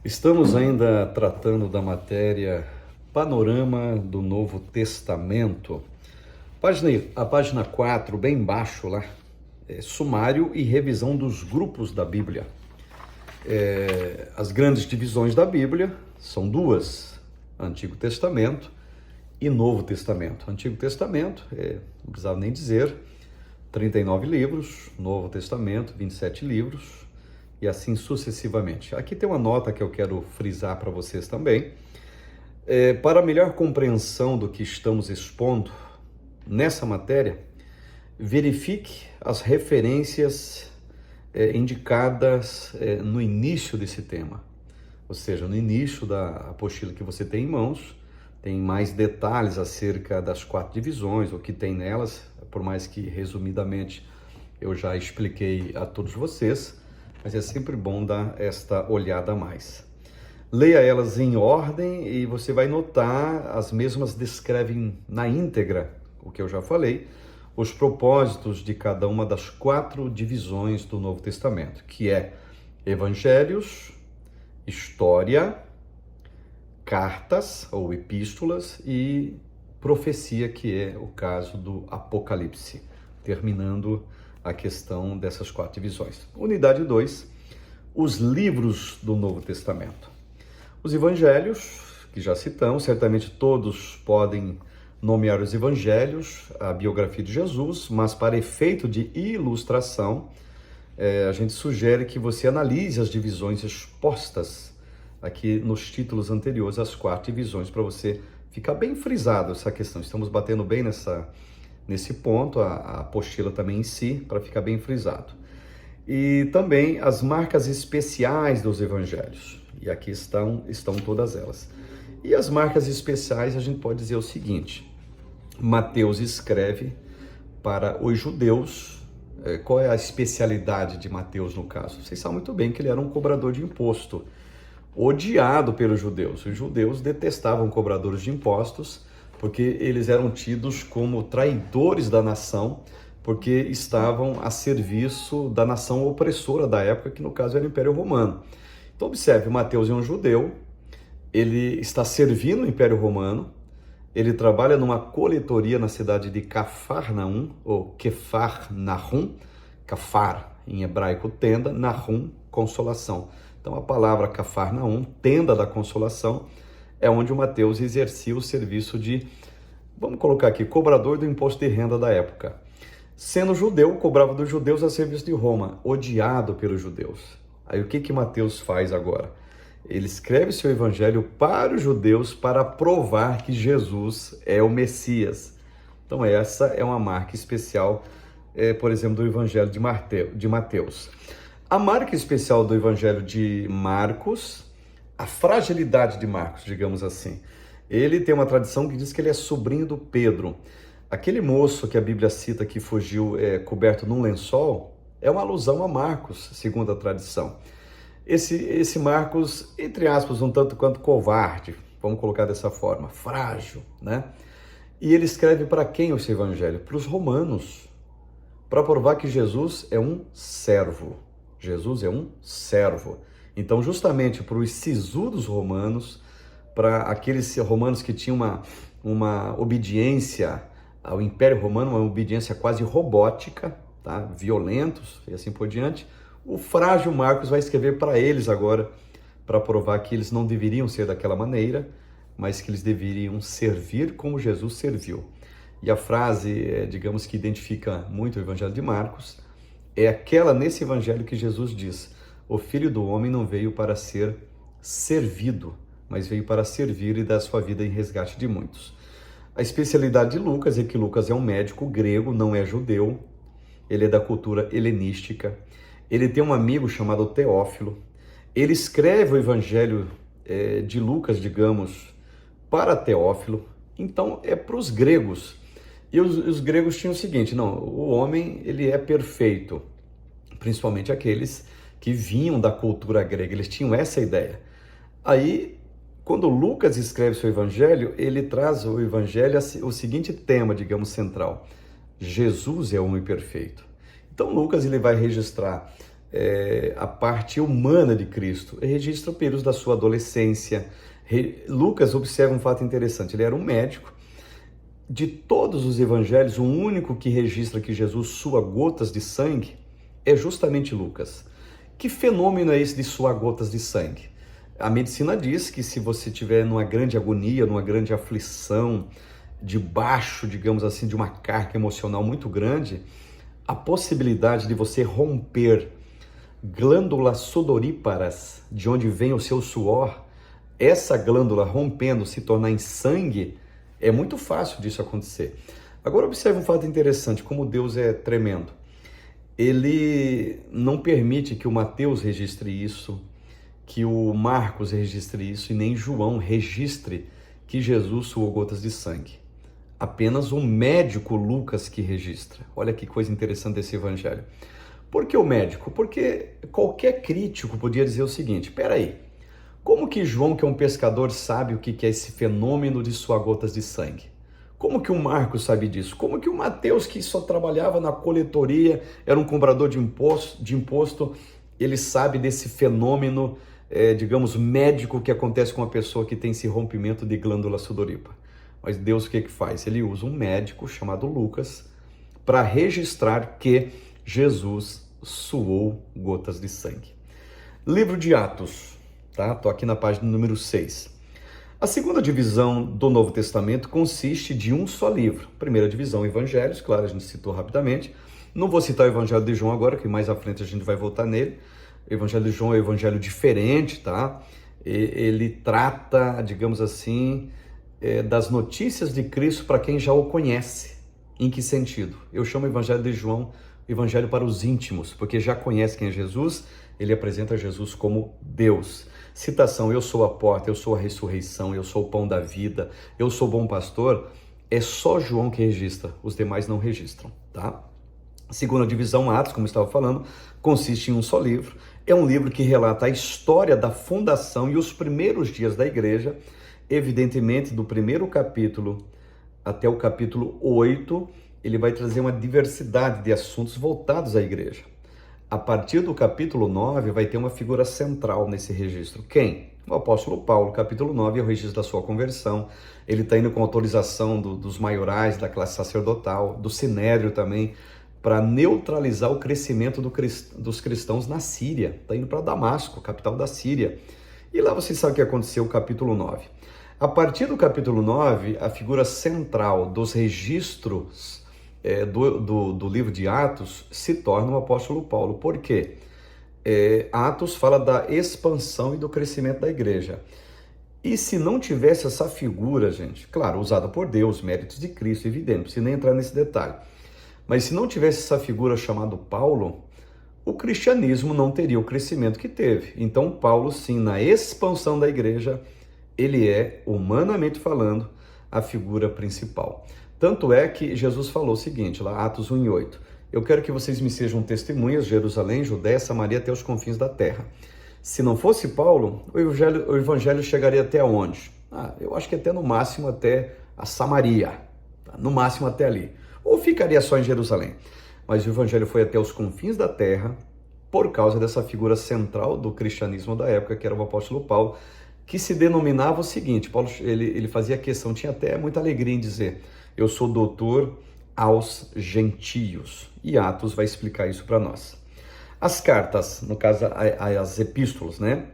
Estamos ainda tratando da matéria Panorama do Novo Testamento. A página 4, bem embaixo lá, sumário e revisão dos grupos da Bíblia. As grandes divisões da Bíblia são duas: Antigo Testamento e Novo Testamento. Antigo Testamento, não precisava nem dizer, 39 livros, Novo Testamento, 27 livros, e assim sucessivamente. Aqui tem uma nota que eu quero frisar para vocês também. Para melhor compreensão do que estamos expondo nessa matéria, verifique as referências indicadas no início desse tema. Ou seja, no início da apostila que você tem em mãos, tem mais detalhes acerca das 4 divisões, o que tem nelas, por mais que resumidamente eu já expliquei a todos vocês, mas é sempre bom dar esta olhada a mais. Leia elas em ordem e você vai notar, as mesmas descrevem na íntegra o que eu já falei, os propósitos de cada uma das 4 divisões do Novo Testamento, que é evangelhos, história, cartas ou epístolas e profecia, que é o caso do Apocalipse, terminando a questão dessas 4 divisões. Unidade 2, os livros do Novo Testamento. Os evangelhos, que já citamos, certamente todos podem nomear os evangelhos, a biografia de Jesus, mas para efeito de ilustração, a gente sugere que você analise as divisões expostas aqui nos títulos anteriores, as 4 divisões, para você ficar bem frisado essa questão. Estamos batendo bem nesse ponto, a apostila também em si, para ficar bem frisado. E também as marcas especiais dos evangelhos. E aqui estão todas elas. E as marcas especiais, a gente pode dizer o seguinte: Mateus escreve para os judeus. Qual é a especialidade de Mateus no caso? Vocês sabem muito bem que ele era um cobrador de imposto, odiado pelos judeus. Os judeus detestavam cobradores de impostos, porque eles eram tidos como traidores da nação, porque estavam a serviço da nação opressora da época, que no caso era o Império Romano. Então observe, Mateus é um judeu, ele está servindo o Império Romano, ele trabalha numa coletoria na cidade de Cafarnaum, ou Kefarnahum, Kafar em hebraico tenda, Nahum, consolação. Então a palavra Cafarnaum, tenda da consolação, é onde o Mateus exercia o serviço de, vamos colocar aqui, cobrador do imposto de renda da época. Sendo judeu, cobrava dos judeus a serviço de Roma, odiado pelos judeus. Aí o que Mateus faz agora? Ele escreve seu evangelho para os judeus para provar que Jesus é o Messias. Então essa é uma marca especial, por exemplo, do evangelho de Mateus. A marca especial do evangelho de Marcos, a fragilidade de Marcos, digamos assim. Ele tem uma tradição que diz que ele é sobrinho do Pedro. Aquele moço que a Bíblia cita que fugiu coberto num lençol, é uma alusão a Marcos, segundo a tradição. Esse Marcos, entre aspas, um tanto quanto covarde, vamos colocar dessa forma, frágil, né? E ele escreve para quem o seu evangelho? Para os romanos, para provar que Jesus é um servo. Jesus é um servo. Então, justamente para os sisudos romanos, para aqueles romanos que tinham uma obediência ao Império Romano, uma obediência quase robótica, tá? Violentos e assim por diante, o frágil Marcos vai escrever para eles agora, para provar que eles não deveriam ser daquela maneira, mas que eles deveriam servir como Jesus serviu. E a frase, digamos que identifica muito o Evangelho de Marcos, é aquela nesse Evangelho que Jesus diz: o Filho do Homem não veio para ser servido, mas veio para servir e dar sua vida em resgate de muitos. A especialidade de Lucas é que Lucas é um médico grego, não é judeu, ele é da cultura helenística, ele tem um amigo chamado Teófilo, ele escreve o Evangelho de Lucas, digamos, para Teófilo, então é para os gregos. E os gregos tinham o seguinte: não, o homem ele é perfeito, principalmente aqueles que vinham da cultura grega, eles tinham essa ideia. Aí, quando Lucas escreve seu evangelho, ele traz o evangelho o seguinte tema, digamos, central: Jesus é o homem perfeito. Então Lucas ele vai registrar a parte humana de Cristo. Ele registra períodos da sua adolescência. Lucas observa um fato interessante, ele era um médico. De todos os evangelhos, o único que registra que Jesus sua gotas de sangue é justamente Lucas. Que fenômeno é esse de suar gotas de sangue? A medicina diz que se você estiver numa grande agonia, numa grande aflição, debaixo, digamos assim, de uma carga emocional muito grande, a possibilidade de você romper glândulas sudoríparas, de onde vem o seu suor, essa glândula rompendo, se tornar em sangue, é muito fácil disso acontecer. Agora observe um fato interessante, como Deus é tremendo. Ele não permite que o Mateus registre isso, que o Marcos registre isso, e nem João registre que Jesus suou gotas de sangue. Apenas o médico Lucas que registra. Olha que coisa interessante desse evangelho. Por que o médico? Porque qualquer crítico podia dizer o seguinte: peraí, como que João, que é um pescador, sabe o que é esse fenômeno de suar gotas de sangue? Como que o Marcos sabe disso? Como que o Mateus, que só trabalhava na coletoria, era um cobrador de imposto, ele sabe desse fenômeno, digamos, médico que acontece com uma pessoa que tem esse rompimento de glândula sudorípara? Mas Deus o que faz? Ele usa um médico chamado Lucas para registrar que Jesus suou gotas de sangue. Livro de Atos, tá? Tô aqui na página número 6. A segunda divisão do Novo Testamento consiste de um só livro. Primeira divisão, Evangelhos, claro, a gente citou rapidamente. Não vou citar o Evangelho de João agora, que mais à frente a gente vai voltar nele. O Evangelho de João é um evangelho diferente, tá? Ele trata, digamos assim, das notícias de Cristo para quem já o conhece. Em que sentido? Eu chamo o Evangelho de João Evangelho para os íntimos, porque já conhece quem é Jesus, ele apresenta Jesus como Deus. Citação: eu sou a porta, eu sou a ressurreição, eu sou o pão da vida, eu sou o bom pastor, é só João que registra, os demais não registram, tá? Segunda divisão, Atos, como eu estava falando, consiste em um só livro. É um livro que relata a história da fundação e os primeiros dias da igreja, evidentemente do primeiro capítulo até o capítulo 8, ele vai trazer uma diversidade de assuntos voltados à igreja. A partir do capítulo 9, vai ter uma figura central nesse registro. Quem? O apóstolo Paulo. Capítulo 9 é o registro da sua conversão. Ele está indo com autorização dos maiorais, da classe sacerdotal, do sinédrio também, para neutralizar o crescimento dos cristãos na Síria. Está indo para Damasco, capital da Síria. E lá você sabe o que aconteceu no capítulo 9. A partir do capítulo 9, a figura central dos registros do livro de Atos se torna o apóstolo Paulo. Por quê? Atos fala da expansão e do crescimento da igreja. E se não tivesse essa figura, gente, claro, usada por Deus, méritos de Cristo, evidente, não precisa nem entrar nesse detalhe. Mas se não tivesse essa figura chamada Paulo, o cristianismo não teria o crescimento que teve. Então Paulo, sim, na expansão da igreja, ele é, humanamente falando, a figura principal. Tanto é que Jesus falou o seguinte, lá Atos 1:8, eu quero que vocês me sejam testemunhas, Jerusalém, Judéia, Samaria, até os confins da terra. Se não fosse Paulo, o evangelho chegaria até onde? Eu acho que até no máximo até a Samaria, tá? No máximo até ali. Ou ficaria só em Jerusalém. Mas o evangelho foi até os confins da terra por causa dessa figura central do cristianismo da época, que era o apóstolo Paulo, que se denominava o seguinte, Paulo ele fazia questão, tinha até muita alegria em dizer: eu sou doutor aos gentios. E Atos vai explicar isso para nós. As cartas, no caso as epístolas, né?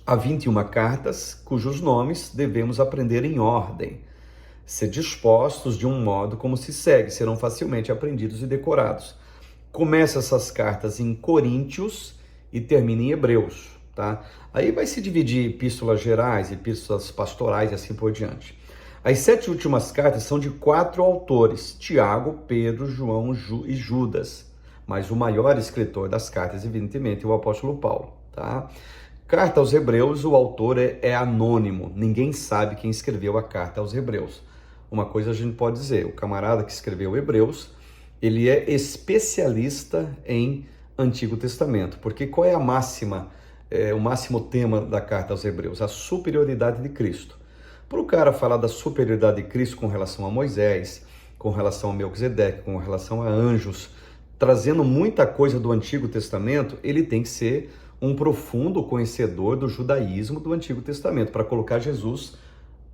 Há 21 cartas cujos nomes devemos aprender em ordem, ser dispostos de um modo como se segue, serão facilmente aprendidos e decorados. Começa essas cartas em Coríntios e termina em Hebreus, tá? Aí vai se dividir epístolas gerais, epístolas pastorais e assim por diante. As 7 últimas cartas são de 4 autores, Tiago, Pedro, João e Judas. Mas o maior escritor das cartas, evidentemente, é o apóstolo Paulo, tá? Carta aos Hebreus, o autor é anônimo, ninguém sabe quem escreveu a carta aos Hebreus. Uma coisa a gente pode dizer, o camarada que escreveu Hebreus, ele é especialista em Antigo Testamento, porque qual é a máxima, o máximo tema da carta aos Hebreus? A superioridade de Cristo. Para o cara falar da superioridade de Cristo com relação a Moisés, com relação a Melquisedeque, com relação a anjos, trazendo muita coisa do Antigo Testamento, ele tem que ser um profundo conhecedor do judaísmo do Antigo Testamento, para colocar Jesus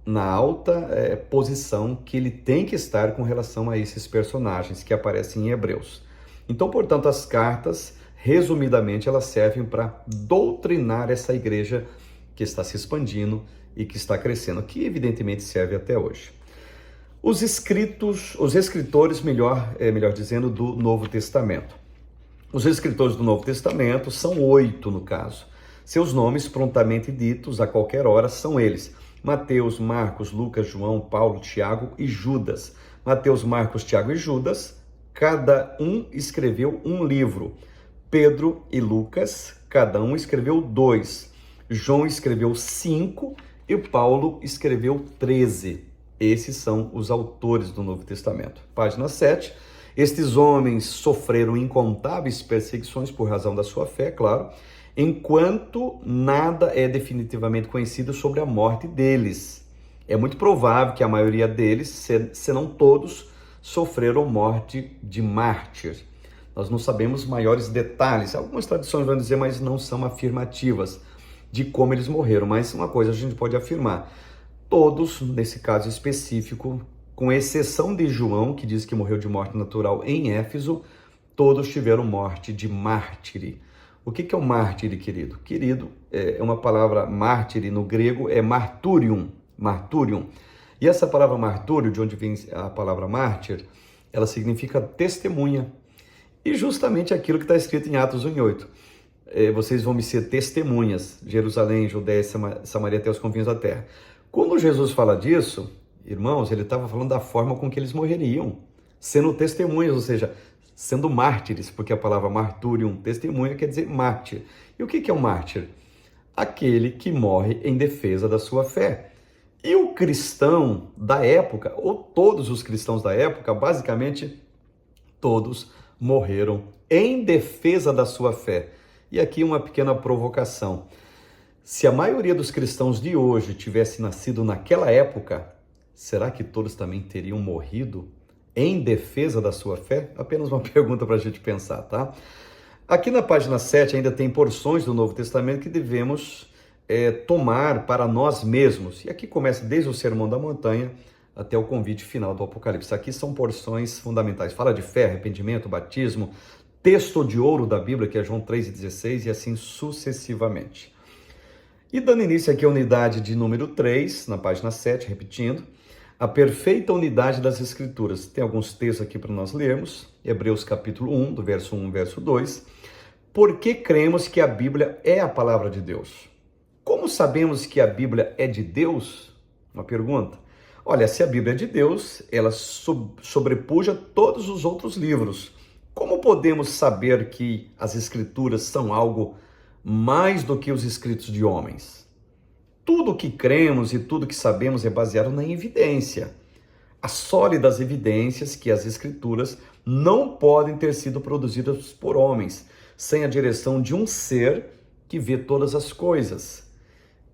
na alta posição que ele tem que estar com relação a esses personagens que aparecem em Hebreus. Então, portanto, as cartas, resumidamente, elas servem para doutrinar essa igreja que está se expandindo e que está crescendo, que evidentemente serve até hoje. Os escritores, melhor dizendo, do Novo Testamento. Os escritores do Novo Testamento são 8 no caso. Seus nomes prontamente ditos a qualquer hora são eles: Mateus, Marcos, Lucas, João, Paulo, Tiago e Judas. Mateus, Marcos, Tiago e Judas, cada um escreveu um livro. Pedro e Lucas, cada um escreveu 2. João escreveu 5 e Paulo escreveu 13. Esses são os autores do Novo Testamento. Página 7. Estes homens sofreram incontáveis perseguições por razão da sua fé, claro, enquanto nada é definitivamente conhecido sobre a morte deles. É muito provável que a maioria deles, se não todos, sofreram morte de mártir. Nós não sabemos maiores detalhes. Algumas tradições vão dizer, mas não são afirmativas de como eles morreram. Mas uma coisa a gente pode afirmar: todos, nesse caso específico, com exceção de João, que diz que morreu de morte natural em Éfeso, todos tiveram morte de mártire. O que é o mártire, querido? Querido, é uma palavra, mártire no grego é marturium. E essa palavra martúrio, de onde vem a palavra mártir, ela significa testemunha. E justamente aquilo que está escrito em Atos 1:8. Vocês vão me ser testemunhas, Jerusalém, Judéia, Samaria, até os confins da terra. Quando Jesus fala disso, irmãos, ele estava falando da forma com que eles morreriam, sendo testemunhas, ou seja, sendo mártires, porque a palavra marturium, testemunha, quer dizer mártir. E o que é um mártir? Aquele que morre em defesa da sua fé. E o cristão da época, ou todos os cristãos da época, basicamente todos morreram em defesa da sua fé. E aqui uma pequena provocação: se a maioria dos cristãos de hoje tivesse nascido naquela época, será que todos também teriam morrido em defesa da sua fé? Apenas uma pergunta para a gente pensar, tá? Aqui na página 7 ainda tem porções do Novo Testamento que devemos tomar para nós mesmos. E aqui começa desde o Sermão da Montanha até o convite final do Apocalipse. Aqui são porções fundamentais. Fala de fé, arrependimento, batismo, texto de ouro da Bíblia, que é João 3,16, e assim sucessivamente. E dando início aqui à unidade de número 3, na página 7, repetindo, a perfeita unidade das Escrituras. Tem alguns textos aqui para nós lermos. Hebreus capítulo 1, do verso 1, verso 2. Por que cremos que a Bíblia é a palavra de Deus? Como sabemos que a Bíblia é de Deus? Uma pergunta. Olha, se a Bíblia é de Deus, ela sobrepuja todos os outros livros. Como podemos saber que as Escrituras são algo mais do que os escritos de homens? Tudo o que cremos e tudo que sabemos é baseado na evidência. As sólidas evidências que as Escrituras não podem ter sido produzidas por homens, sem a direção de um ser que vê todas as coisas.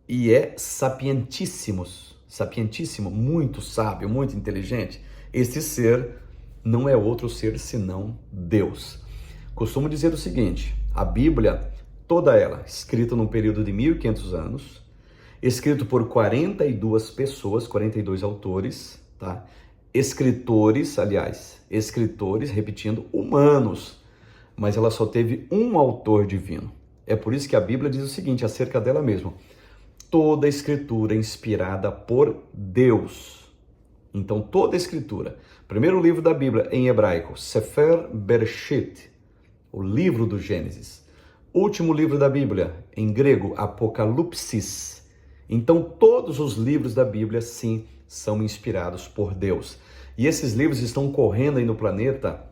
E é sapientíssimo, muito sábio, muito inteligente. Esse ser não é outro ser senão Deus. Costumo dizer o seguinte: a Bíblia, toda ela, escrita num período de 1500 anos, escrito por 42 pessoas, 42 autores, tá? Escritores, repetindo, humanos, mas ela só teve um autor divino. É por isso que a Bíblia diz o seguinte acerca dela mesma: toda a escritura é inspirada por Deus. Então, toda a escritura. Primeiro livro da Bíblia em hebraico, Sefer Bereshit, o livro do Gênesis. Último livro da Bíblia, em grego, Apocalipsis. Então, todos os livros da Bíblia, sim, são inspirados por Deus. E esses livros estão correndo aí no planeta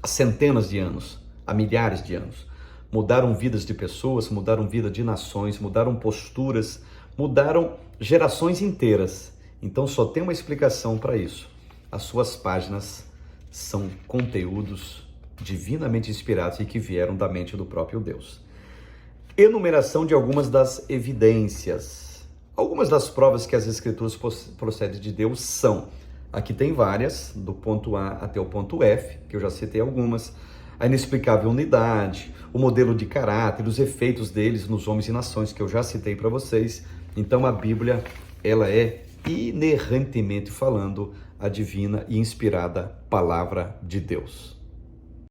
há centenas de anos, há milhares de anos. Mudaram vidas de pessoas, mudaram vida de nações, mudaram posturas, mudaram gerações inteiras. Então, só tem uma explicação para isso. As suas páginas são conteúdos divinamente inspirados e que vieram da mente do próprio Deus. Enumeração de algumas das evidências. Algumas das provas que as Escrituras procedem de Deus são, aqui tem várias, do ponto A até o ponto F, que eu já citei algumas. a inexplicável unidade, o modelo de caráter, os efeitos deles nos homens e nações, que eu já citei para vocês. Então a Bíblia, ela é inerrantemente falando a divina e inspirada palavra de Deus.